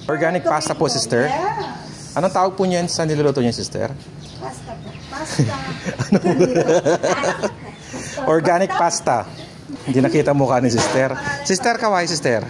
Organic pasta po, sister. Anong tawag po niyan sa niluluto niya, sister? Pasta po. Pasta. Organic pasta. Hindi nakita mukha ni sister. Sister, kaway, sister.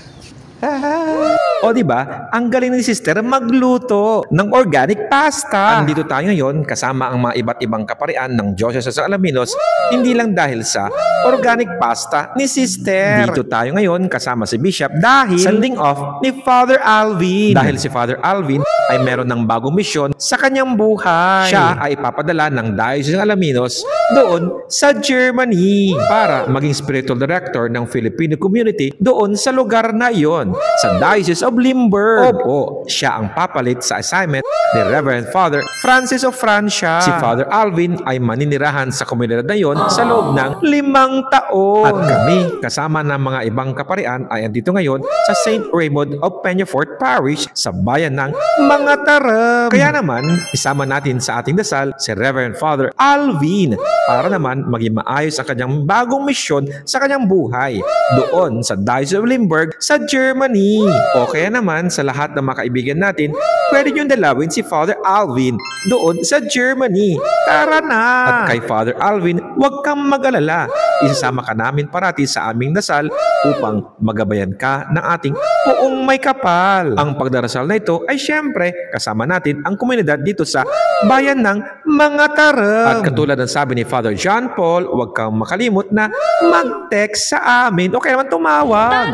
O diba, ang galing ni sister magluto ng organic pasta. Andito tayo ngayon kasama ang mga iba't ibang kaparian ng Diocese sa Alaminos, hindi lang dahil sa organic pasta ni sister. Dito tayo ngayon kasama si Bishop dahil sending off ni Father Alvin. Dahil si Father Alvin ay meron ng bagong misyon sa kanyang buhay. Siya ay ipapadala ng Diocese ng Alaminos doon sa Germany para maging spiritual director ng Filipino community doon sa lugar na iyon, sa Diocese of Limburg. Opo, siya ang papalit sa assignment ni Reverend Father Francis of Francia. Si Father Alvin ay maninirahan sa komunidad na iyon sa loob ng 5 taon. At kami, kasama ng mga ibang kaparian, ay andito ngayon sa St. Raymond of Peñafort Parish sa bayan ng Mga Tarab. Kaya naman, isama natin sa ating dasal si Reverend Father Alvin para naman maging maayos ang kanyang bagong misyon sa kanyang buhay doon sa Diocese of Limburg sa Germany. O kaya naman sa lahat ng mga kaibigan natin, pwede nyo dalawin si Father Alvin doon sa Germany. Tara na! At kay Father Alvin, huwag kang mag-alala. Isasama ka namin parati sa aming dasal upang magabayan ka ng ating Poong May Kapal. Ang pagdarasal na ito ay syempre kasama natin ang komunidad dito sa bayan ng Mga Tarab. At katulad ng sabi ni Father John Paul, huwag kang makalimot na mag-text sa amin o kaya naman tumawag.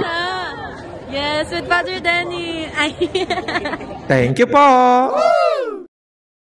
Yes, with Father Danny. Thank you po!